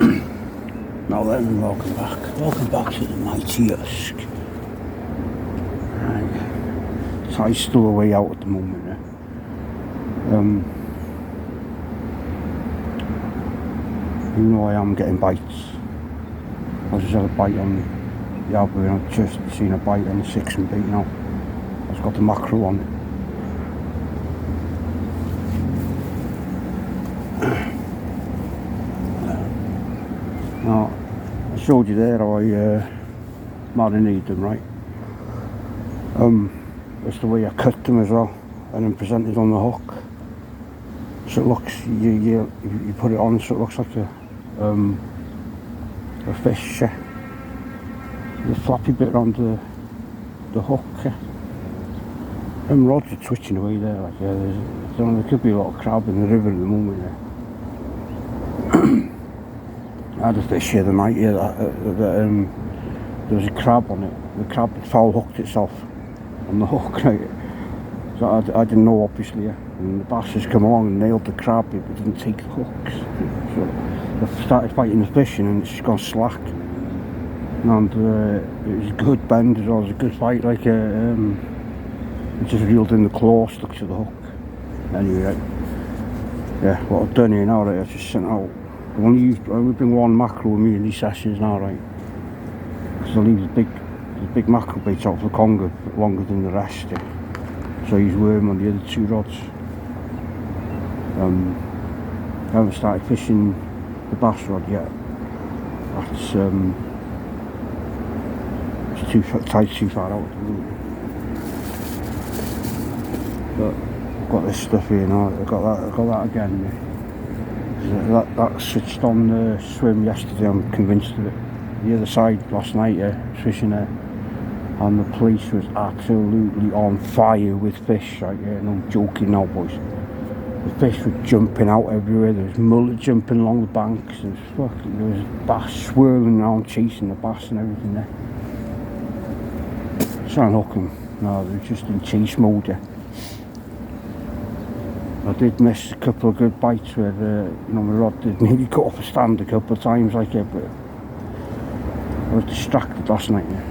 Now then, welcome back to the mighty Usk. Right. Tide's still away out at the moment. You know I am getting bites. I just had a bite on the Albury and I've just seen a bite on the 6 and bait now. I've got the mackerel on it. Now, I showed you there how I marinate them, right? That's the way I cut them as well, and then present it on the hook. So it looks, you put it on so it looks like a fish. The flappy bit around the hook. Them rods are twitching away there, like there could be a lot of crab in the river at the moment there. I had a fish here the night here there was a crab on it. The crab had foul hooked itself on the hook, right? So I didn't know, obviously, and the bass has come along and nailed the crab, but didn't take the hooks. So I started fighting the fish and it's just gone slack. And it was a good bend as well, it was a good fight, like it just reeled in the claw, stuck to the hook. Anyway, right, yeah, what I've done here now, right, I've just sent out, I only bring one mackerel with me in these sessions now, right, because I leave the big mackerel baits out for the conger longer than the rest, yeah. So I use worm on the other 2 rods. I haven't started fishing the bass rod yet. That's it's tide's too far out. But I've got this stuff here now. I've got that again. That switched on the swim yesterday. I'm convinced of it. The other side last night, fishing there. And the place was absolutely on fire with fish, right? Yeah, no joking now, boys. The fish were jumping out everywhere. There was mullet jumping along the banks. There was bass swirling around, chasing the bass and everything there. Trying to hook them. No, they were just in chase mode. Yeah. I did miss a couple of good bites where my rod did nearly cut off a stand a couple of times, like it, but I was distracted last night. Yeah.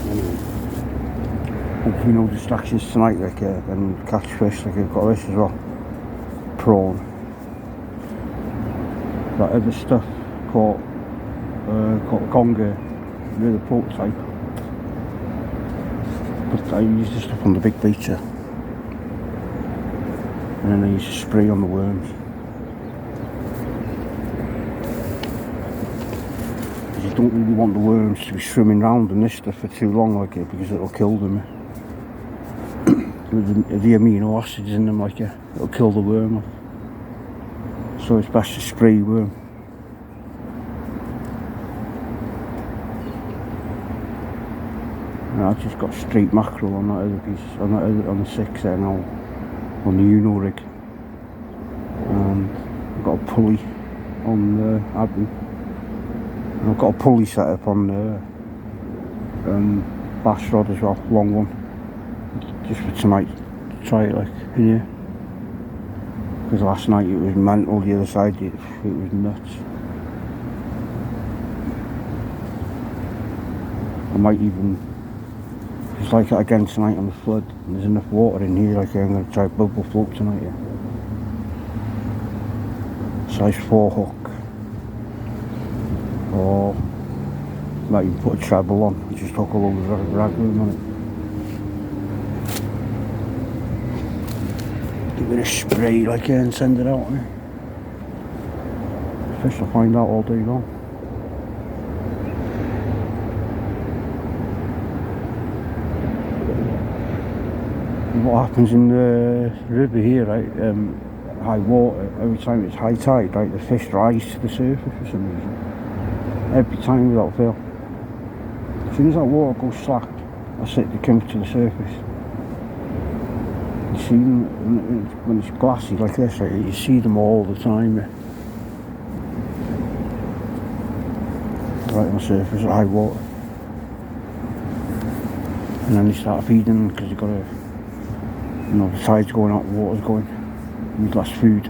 Anyway, hopefully no distractions tonight, like and catch fish. Like I've got this as well, prawn. That other stuff caught conger with a prototype, but I use this stuff on the big baiter, and then I use a spray on the worms. You don't really want the worms to be swimming around in this stuff for too long, like it, because it'll kill them. With the amino acids in them, like it'll kill the worm. So it's best to spray worm. And I've just got straight mackerel on that other piece, on the 6 there now, on the Uno rig. And I've got a pulley on the Abbey. I've got a pulley set up on the bass rod as well, long one, just for tonight, to try it like in here. Because last night it was mental, the other side it was nuts. I might even just like it again tonight on the flood, and there's enough water in here, like I'm going to try bubble float tonight. Yeah. Size 4 hook. Or might even put a treble on, just hook a load of raglan on it. Give it a spray like and send it out. Fish will find out all day long. What happens in the river here, right? High water, every time it's high tide, right, the fish rise to the surface for some reason. Every time without fail. As soon as that water goes slack, that's it, they come to the surface. You see them when it's glassy like this, right, you see them all the time. Right on the surface at high water. And then they start feeding them because they've got to, the tide's going out, the water's going, need less food.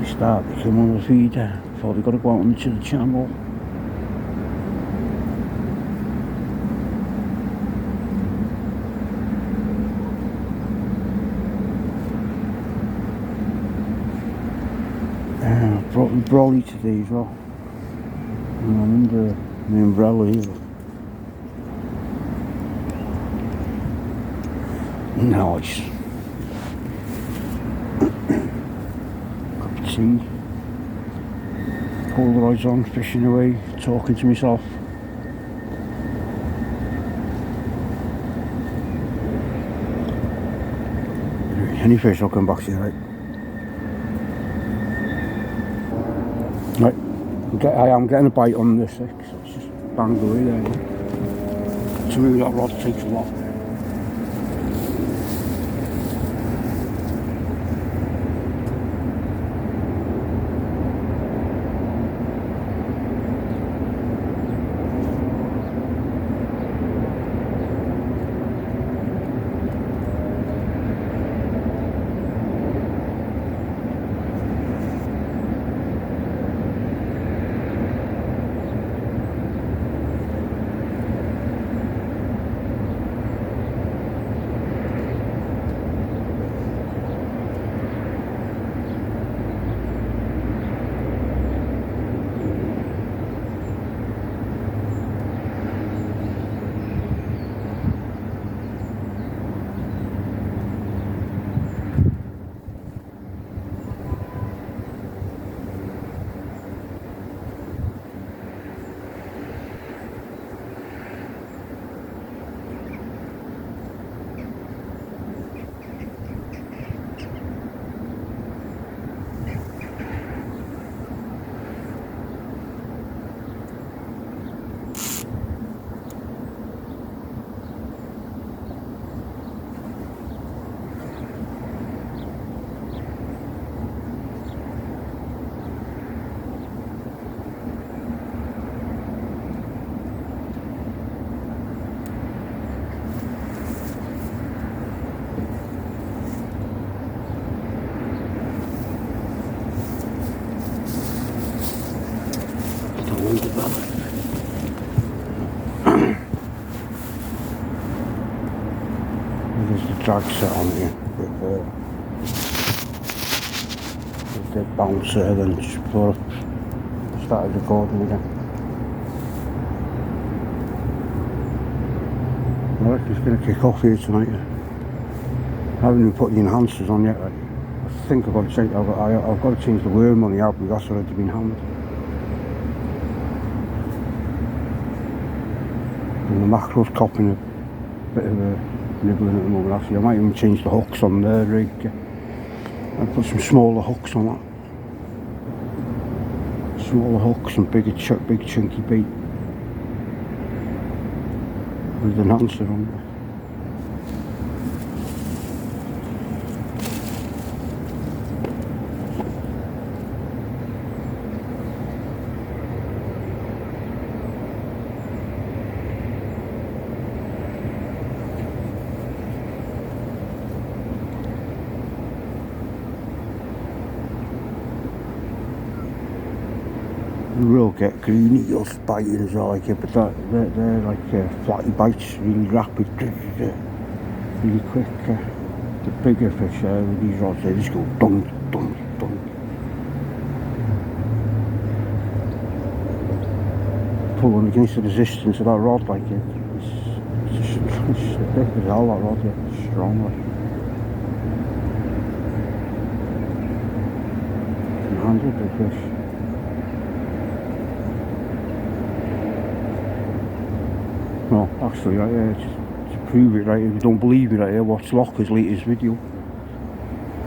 start to come on the feeder before they got to go out into the channel. I brought the brolly today as well. And I'm under the umbrella here. Nice. Cup of tea. Polaroids on, fishing away, talking to myself. Any fish I'll come back to you, right? Right, I am getting a bite on this, so it's just banged away there. To me that rod takes a lot. There's the drag set on here with the bouncer, then just before I started recording again. I reckon it's going to kick off here tonight. I haven't even put the enhancers on yet. Right? I think I've got to change the worm on the out because that's already been hammered. And the mackerel's copping a bit of a nibbling at the moment. Actually, I might even change the hooks on the rig. I'll put some smaller hooks on that. Smaller hooks and big chunky bait with an enhancer on it. You will get green eels biting as well, like it, but they're like flatty bites, really rapid, really quick. The bigger fish with these rods, they just go dunk, dunk, dunk. Pulling against the resistance of that rod, like it's thick as hell, that rod, yeah, it's strong. Like. You can handle big fish. No, actually, right here, to prove it, right, if you don't believe me, right here, watch Locker's latest video.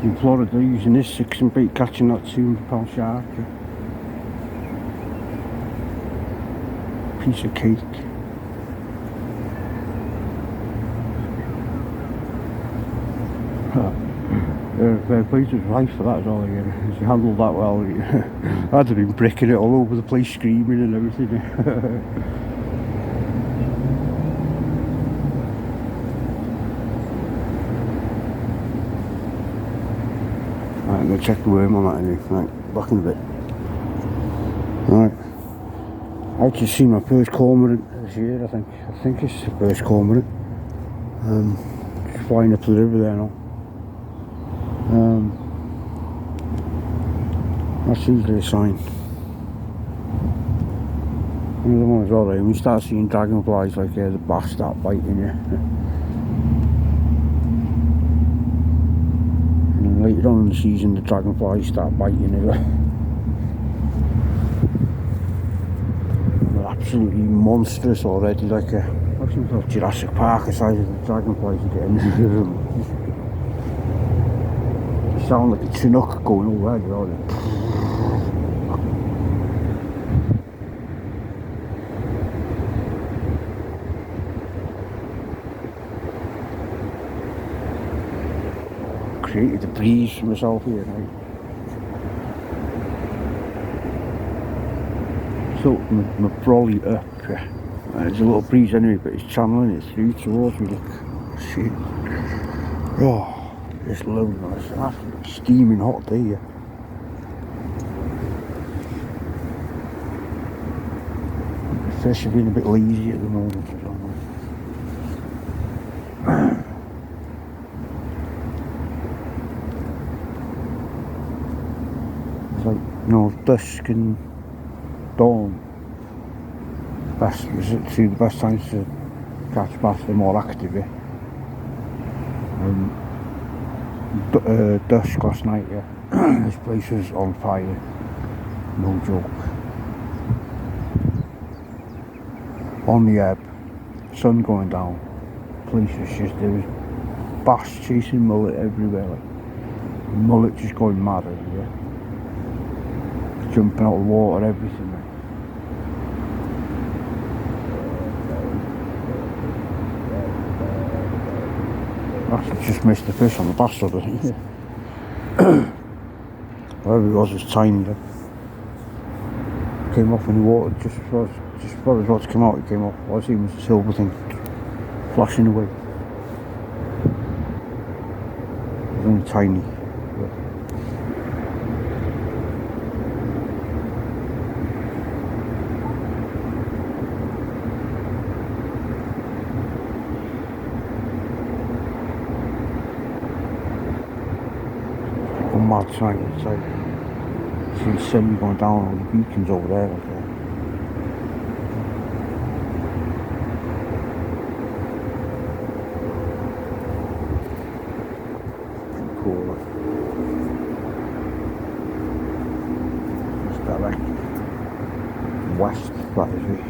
In Florida, using this 6 bait, catching that 200-pound shark. Piece of cake. Fair play to his wife for that as well, again. She handled that well. I'd have been bricking it all over the place, screaming and everything. I'm going to check the worm on that anyway. Right, back in a bit. Right. I just seen my first cormorant this year, I think. I think it's the first cormorant. Just flying up the river there now. That's usually a sign. Another one as well, right? When you start seeing dragonflies like the bass start biting you. And then later on in the season the dragonflies start biting you. They're absolutely monstrous already, like a Jurassic Park the size of the dragonflies you get into them. They sound like a Chinook going overhead, you know. Created a breeze for myself here, right? So my brolly up, there's a little breeze anyway, but it's channeling it through towards me. Look, shit. Oh, it's lovely, man. It's absolutely steaming hot day here. The fish are being a bit lazy at the moment. It's like, you know, dusk and dawn. The best times to catch bass, they're more active, yeah. Dusk last night, yeah. This place was on fire, no joke. On the ebb, sun going down, place was just, there was bass chasing mullet everywhere, like mullet just going mad everywhere. Jumping out of the water, everything, like. Actually just missed the fish on the bass rod, I think. Wherever it was tiny, like. Came off in the water just before his rods came out, it came off. All I seen was the silver thing flashing away. It was only tiny. Mad tonight, it's like see the sun going down, all the beacons over there, like that. Pretty cool, like. Just direct west, that is it.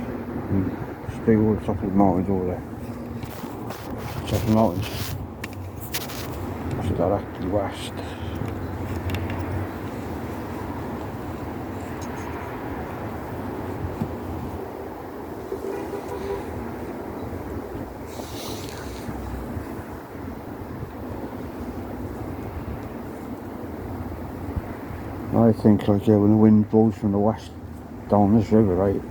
Stay over the top of the mountains over there. Top of the mountains. Just directly west. I think like when the wind blows from the west down this river, right,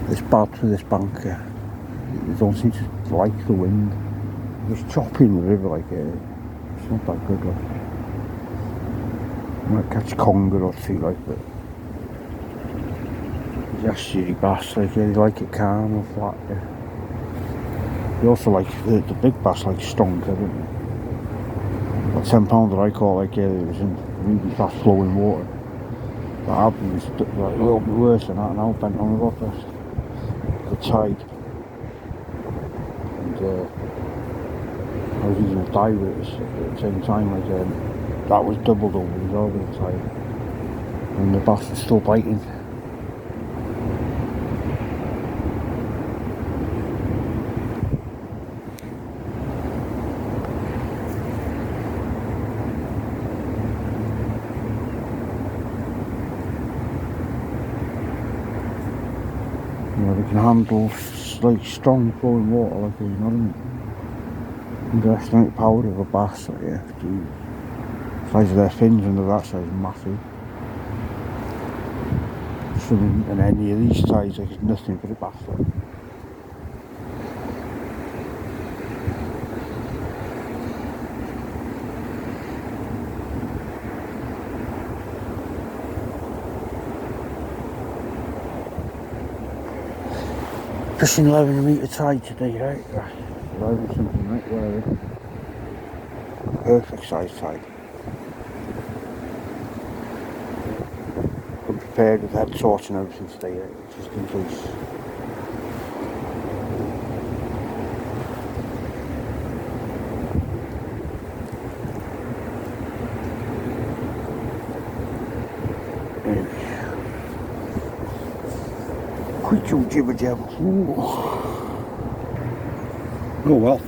it's bad for this bank. It don't seem to like the wind. It's choppy in the river, like it's not that good. Like you might catch conger or two, like, but the estuary bass, like they like it calm and flat. Yeah. They also like the big bass, like stronger, don't they? That 10 pounder I caught, like it was in really fast flowing water. But Abby was like, a little bit worse than that, and I bent on the rock the tide. And I was using a diver at the same time, like that was doubled over as well with the tide. And the bass was still biting. You know, they can handle like strong flowing water, like, you know what I mean? Underestimate the power of a bass, like, yeah, the size of their fins under that size is massive. Swimming in any of these tides, like, it's nothing for the bass, like. Fishing 11 metre tide today, right? 11 something, right? Whatever. Perfect size tide. I'm prepared with head torch and everything today, right? Just in case. Quite your jibber jabber. Oh well.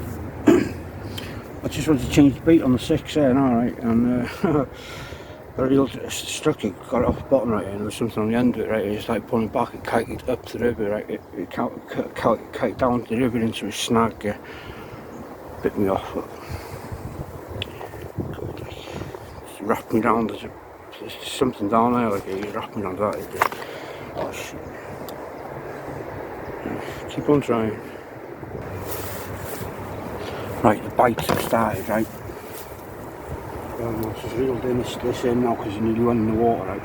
I just wanted to change the bait on the 6 there now, right? And I realised struck it, got it off the bottom, right? And there was something on the end of it, right? It was like pulling back, it kited up to the river, right? It kited down the river into a snag, bit me off. But it's wrapped me down, there's something down there, like he's wrapped me down that. Oh shit. Keep on trying. Right, the bites have started, right? I've just reeled in this in now because you nearly went in the water, right?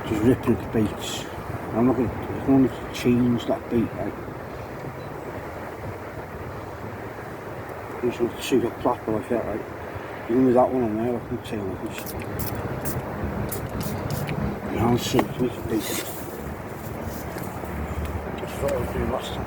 Just ripping at the baits. I'm not going to change that bait, right? I just want to see a plapper like that, right? Even with that one on there, I can tell you, now I'll see if we can bait it. That's what I was doing last time.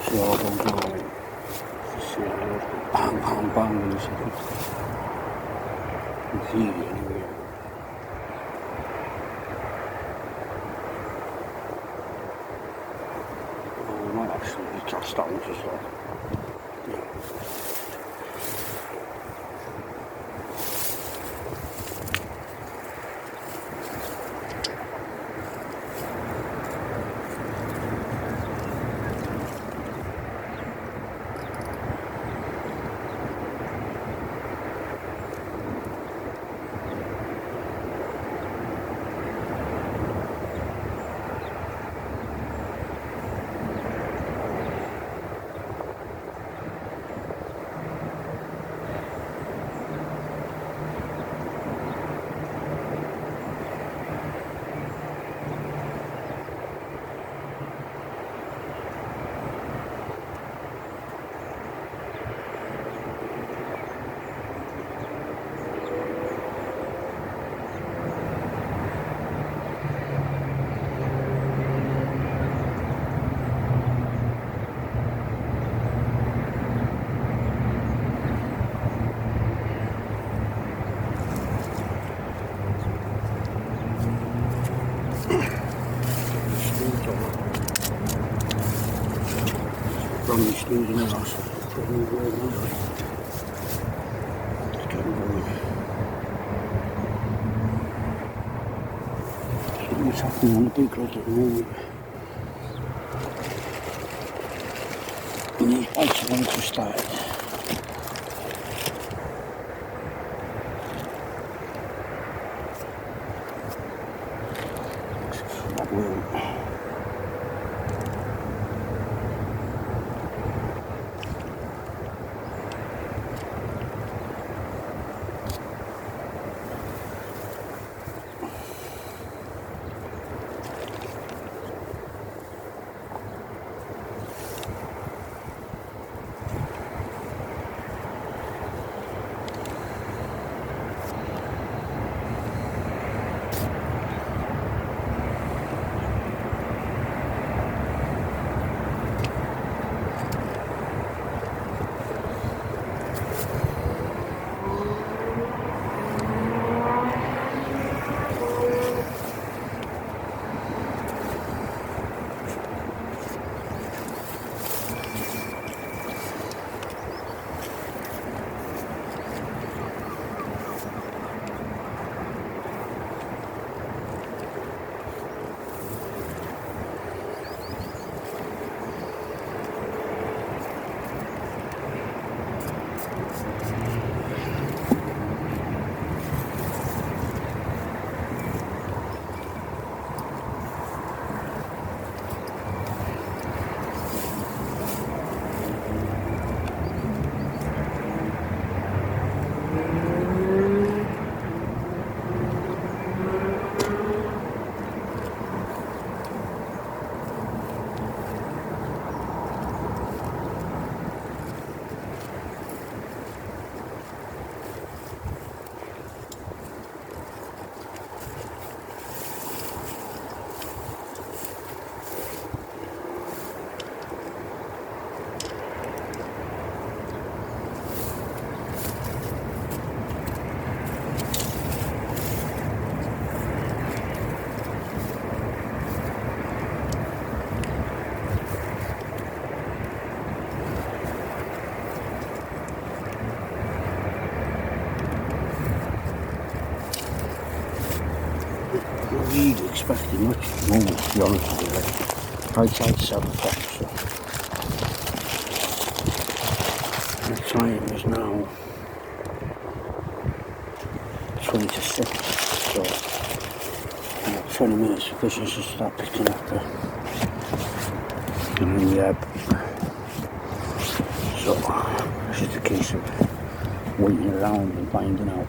See all goes on, right? Just see how it goes. Bang, bang, bang in a second. It's easy anyway. Oh, we might actually cast that one as well. Yeah. From the screws in the house. Probably where it was. It's getting going. See what's happening on the big rod at the moment. And these bites are going to start. That will. expecting much more, to be honest with you. Like, I'd 7 o'clock, so the time is now 20 to 6, so 20 minutes for fishes to start picking up the ebb. So it's just a case of waiting around and finding out.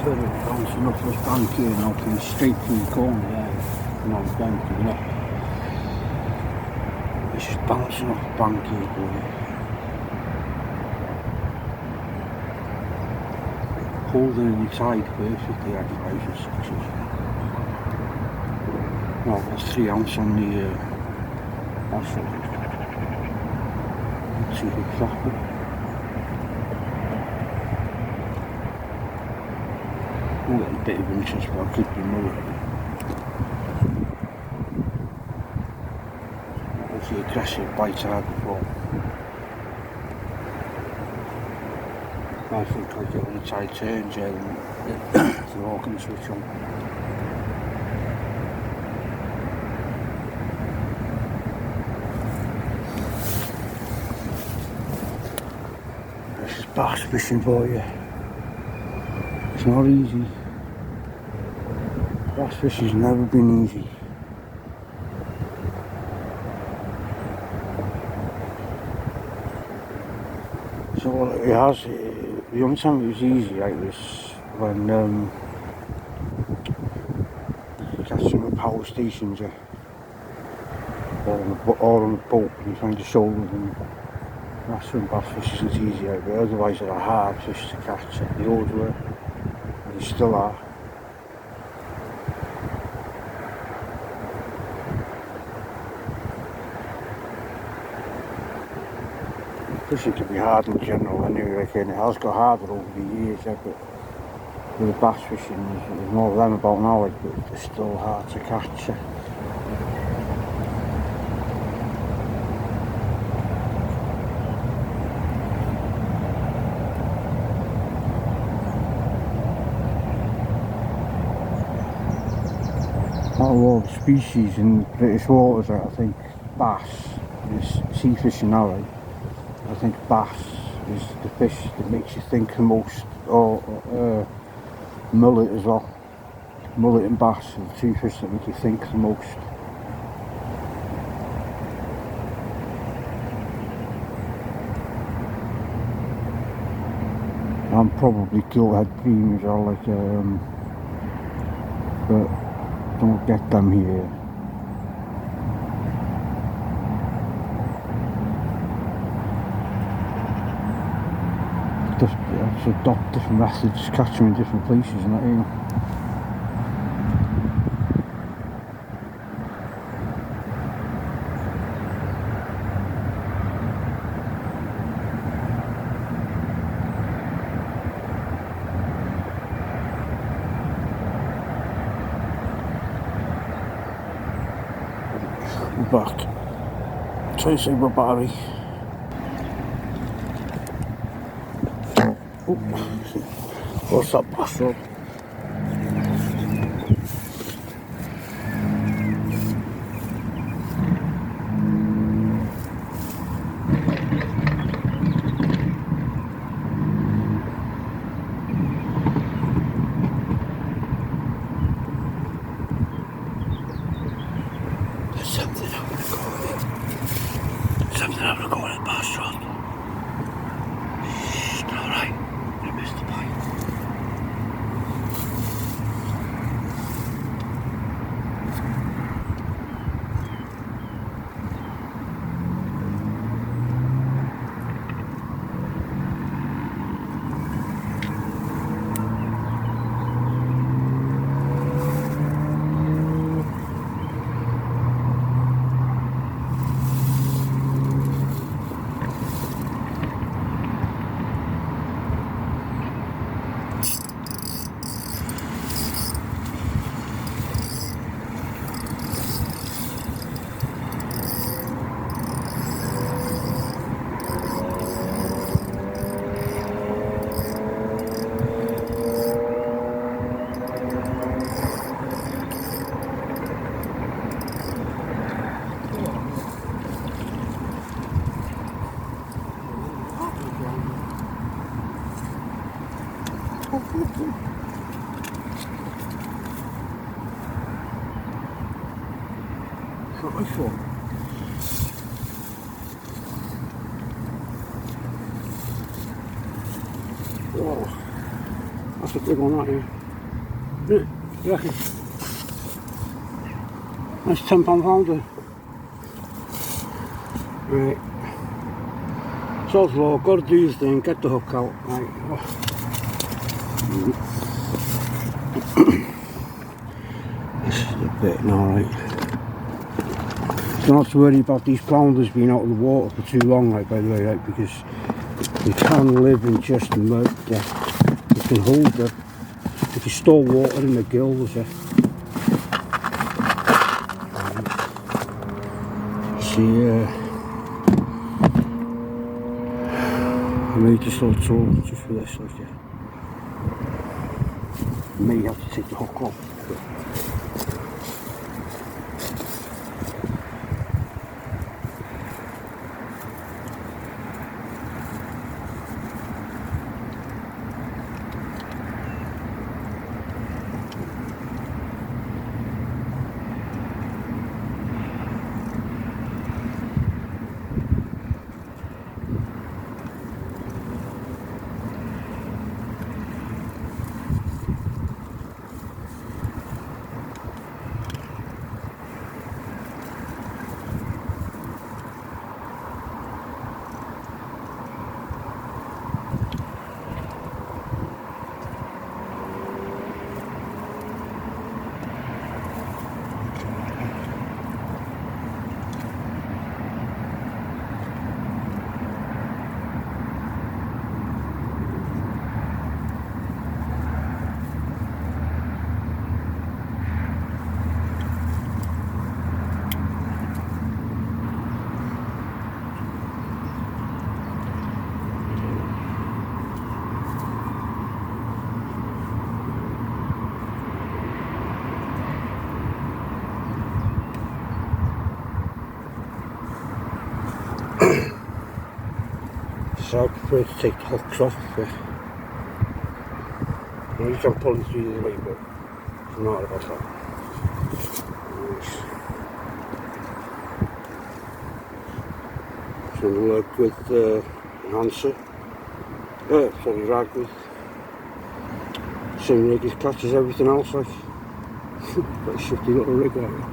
Bouncing up this bank here now, coming straight through the corner there, and on the bank to the left. It's just bouncing off the bank here, boy. Holding in the tide perfectly at 5 or 6s. Well, there's 3 ounce on the offset. Let's see if it's dropping. A little bit of interest, but I could be more. Obviously aggressive bites I had before. I think I get when the tide turns, yeah, they're all going to switch on. This is bass fishing for you. It's not easy. Bass fishing's never been easy. So it has. The only time it was easy, like, was when you catch them at power stations, yeah, or on a boat, and you find the shoulders, and that's when bass fishing is easy, like, but otherwise they're hard fish to catch. They always were. They still are. Fishing can be hard in general anyway, like, and it has got harder over the years, yeah, but with the bass fishing there's more of them about now, like, but they're still hard to catch. Yeah. Out of all the species in British waters, I think bass is sea fishing now, right? I think bass is the fish that makes you think the most, or mullet as well. Mullet and bass are the 2 fish that make you think the most. I'm probably gillhead bream as well, like, but don't get them here. Just adopt different methods, catch them in different places and that, you know. We're back. Try to save my battery. What's that bass rod? Not my fault. Whoa, that's a big one, that here. Isn't it? You reckon? That's £10 flounder. Right. So low, got to do this thing, get the hook out. Right. This is a bit now, right. Don't have to worry about these flounders being out of the water for too long, right, by the way, right, because they can live in just mud. They can hold the, they can store water in the gills. See, I made this little tool just for this, like, I may have to take the hook off. So I prefer to take the hooks off. You can pull it through the way, but I'm not about that. Nice. So I'm going to work with enhancer. Sorry, rag with. Same rig as catches everything else, like. Got a shifty little rig like that.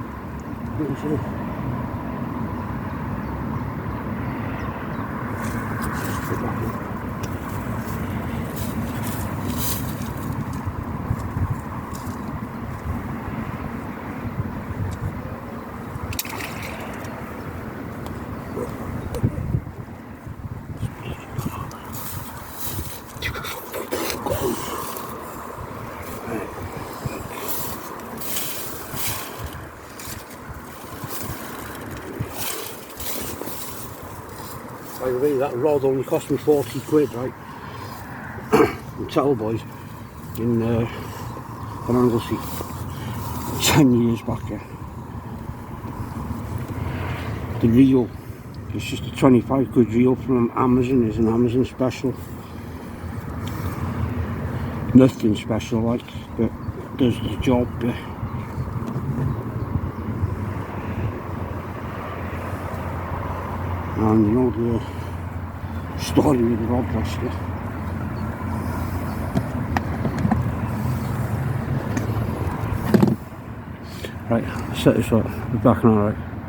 By the way, that rod only cost me 40 quid, right? In Tellboys in Anglesey 10 years back. The reel, it's just a 25 quid reel from Amazon. It's an Amazon special. Nothing special, like, but it does the job. And you know the story with the rod wrestler. Right, set this up, we're back now, right.